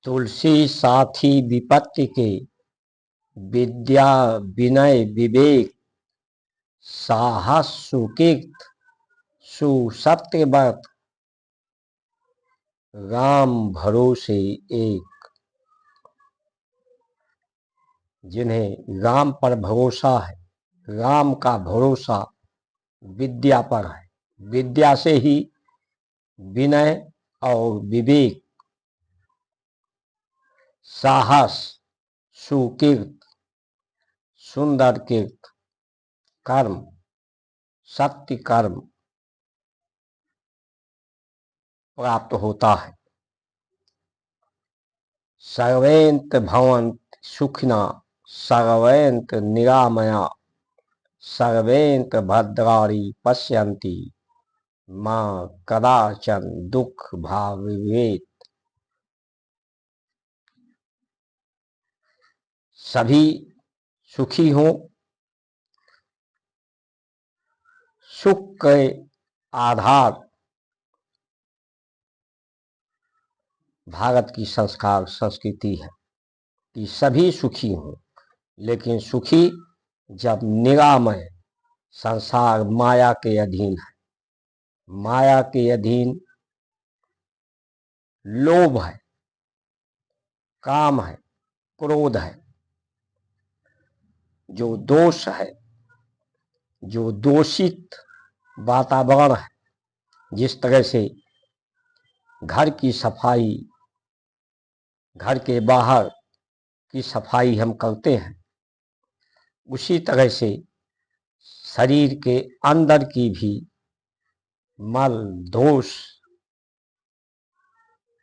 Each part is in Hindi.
तुलसी साथी विपत्ति के, विद्या विनय विवेक, साहस सुकीर्त, सुसत्यव्रत, राम भरोसे एक। जिन्हें राम पर भरोसा है, राम का भरोसा विद्या पर है, विद्या से ही विनय और विवेक, साहस, सुकीर्त, सुंदर कीर्त, कर्म, सत्य कर्म प्राप्त होता है। सर्वेंत भवन्ति सुखिना, सर्वेंत निरामया, सर्वेंत भद्राणि पश्यन्ति, मां कदाचन दुख भावेत्। सभी सुखी हों, सुख के आधार भारत की संस्कार संस्कृति है कि सभी सुखी हों, लेकिन सुखी जब निरामय, संसार माया के अधीन है, माया के अधीन लोभ है, काम है, क्रोध है, जो दोष है, जो दूषित वातावरण है, जिस तरह से घर की सफाई, घर के बाहर की सफाई हम करते हैं, उसी तरह से शरीर के अंदर की भी मल दोष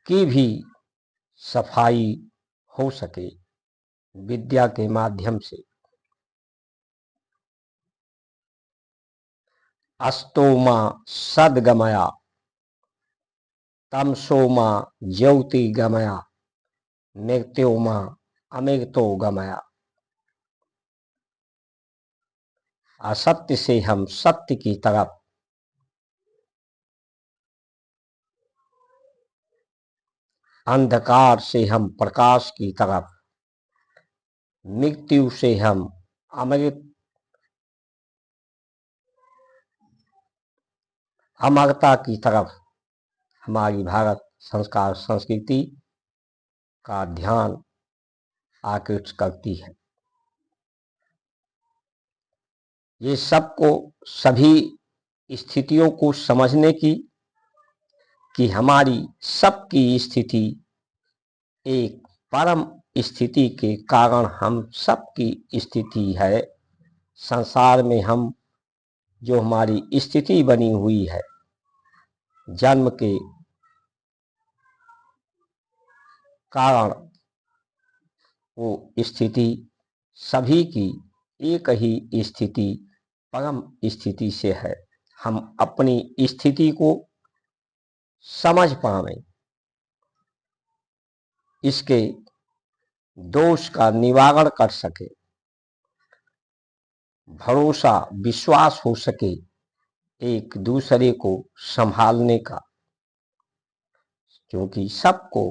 की भी सफाई हो सके विद्या के माध्यम से। अस्तोमा सद्गमया, तमसोमा ज्योतिर्गमया, मृत्योमा अमृतो गमया। असत्य से हम सत्य की तरफ, अंधकार से हम प्रकाश की तरफ, मृत्यु से हम अमृत, अमरता की तरफ हमारी भारत संस्कार संस्कृति का ध्यान आकृष्ट करती है। ये सबको, सभी स्थितियों को समझने की कि हमारी सबकी स्थिति एक परम स्थिति के कारण हम सबकी स्थिति है। संसार में हम जो हमारी स्थिति बनी हुई है, जन्म के कारण, वो स्थिति सभी की एक ही स्थिति, परम स्थिति से है। हम अपनी स्थिति को समझ पाएं, इसके दोष का निवारण कर सके, भरोसा विश्वास हो सके एक दूसरे को संभालने का, क्योंकि सबको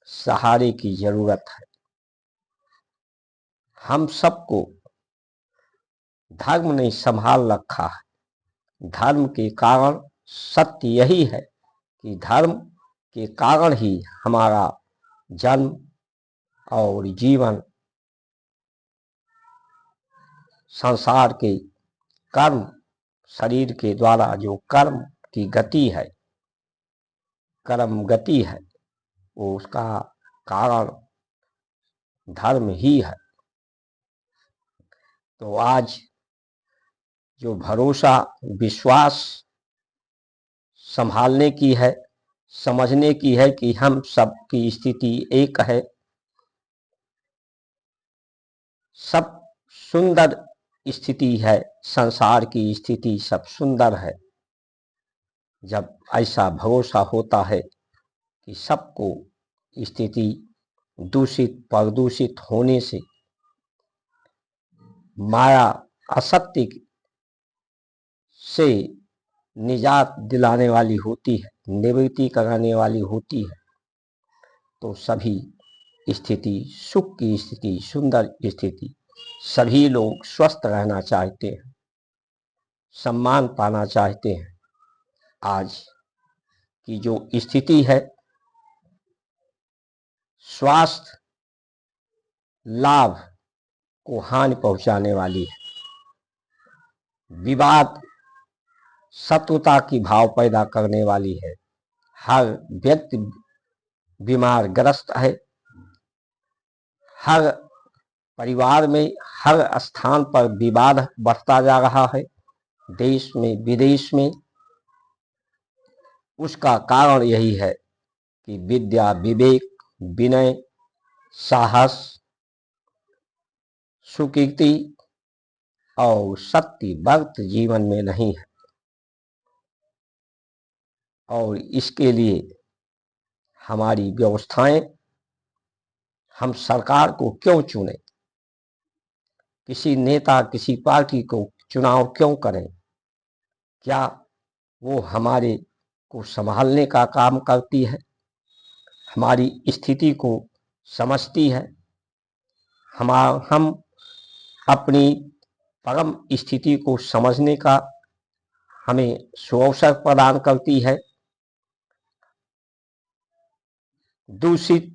सहारे की जरूरत है। हम सबको धर्म ने संभाल रखा है। धर्म के कारण सत्य यही है कि धर्म के कारण ही हमारा जन्म और जीवन, संसार के कर्म, शरीर के द्वारा जो कर्म की गति है, कर्म गति है, वो उसका कारण धर्म ही है। तो आज जो भरोसा विश्वास संभालने की है, समझने की है कि हम सब की स्थिति एक है, सब सुंदर स्थिति है, संसार की स्थिति सब सुंदर है। जब ऐसा भरोसा होता है कि सबको स्थिति दूषित प्रदूषित होने से, माया असत्य से निजात दिलाने वाली होती है, निवृत्ति कराने वाली होती है, तो सभी स्थिति, सुख की स्थिति, सुंदर स्थिति, सभी लोग स्वस्थ रहना चाहते हैं, सम्मान पाना चाहते हैं। आज की जो स्थिति है, स्वास्थ्य लाभ को हानि पहुंचाने वाली है। विवाद शत्रुता की भाव पैदा करने वाली है। हर व्यक्ति बीमार ग्रस्त है। हर परिवार में, हर स्थान पर विवाद बढ़ता जा रहा है, देश में विदेश में। उसका कारण यही है कि विद्या, विवेक, विनय, साहस, सुकीर्ति और शक्ति व्यक्त जीवन में नहीं है। और इसके लिए हमारी व्यवस्थाएं, हम सरकार को क्यों चुने, किसी नेता, किसी पार्टी को चुनाव क्यों करें? क्या वो हमारे को संभालने का काम करती है, हमारी स्थिति को समझती है, हम अपनी परम स्थिति को समझने का हमें सुअवसर प्रदान करती है? दूषित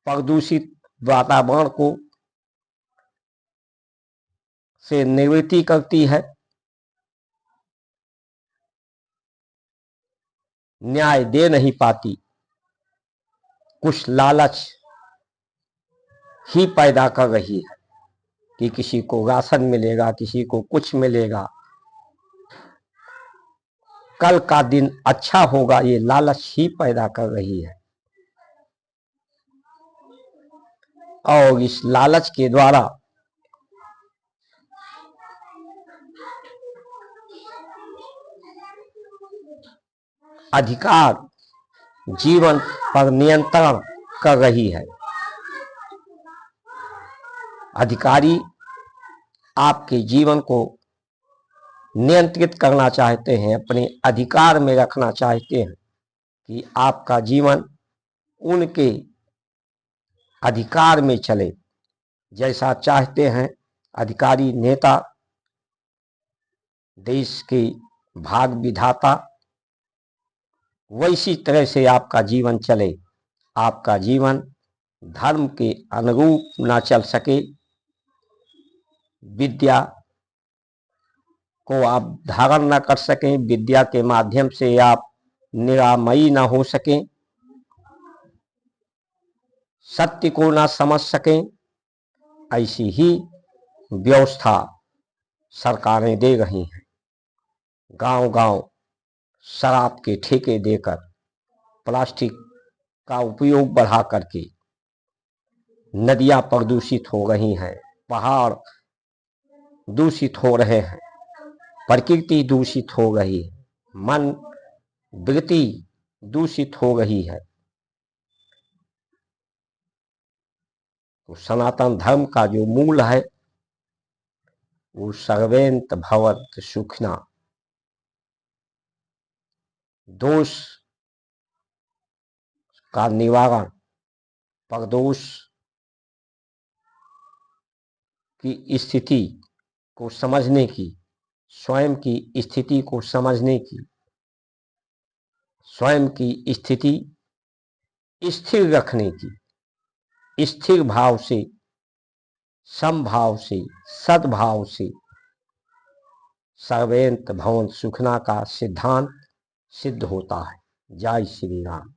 प्रदूषित वातावरण को से निवृत्ति करती है, न्याय दे नहीं पाती, कुछ लालच ही पैदा कर रही है कि किसी को राशन मिलेगा, किसी को कुछ मिलेगा, कल का दिन अच्छा होगा, ये लालच ही पैदा कर रही है। और इस लालच के द्वारा अधिकार जीवन पर नियंत्रण कर रही है। अधिकारी आपके जीवन को नियंत्रित करना चाहते हैं, अपने अधिकार में रखना चाहते हैं कि आपका जीवन उनके अधिकार में चले, जैसा चाहते हैं अधिकारी, नेता, देश के भाग विधाता, वैसी तरह से आपका जीवन चले। आपका जीवन धर्म के अनुरूप ना चल सके, विद्या को आप धारण न कर सकें, विद्या के माध्यम से आप निरामयी न हो सकें, सत्य को ना समझ सकें, ऐसी ही व्यवस्था सरकारें दे रही हैं। गांव-गांव शराब के ठेके देकर, प्लास्टिक का उपयोग बढ़ा करके नदियां प्रदूषित हो रही हैं, पहाड़ दूषित हो रहे हैं, प्रकृति दूषित हो रही है, मन वृत्ति दूषित हो रही है। तो सनातन धर्म का जो मूल है वो सर्वेंत भवत सुखिना, दोष का निवारण, परदोष की स्थिति को समझने की, स्वयं की स्थिति को समझने की, स्वयं की स्थिति स्थिर रखने की, स्थिर भाव से, समभाव से, सद्भाव से सर्वेंत भवन सुखना का सिद्धांत सिद्ध होता है। जय श्री राम।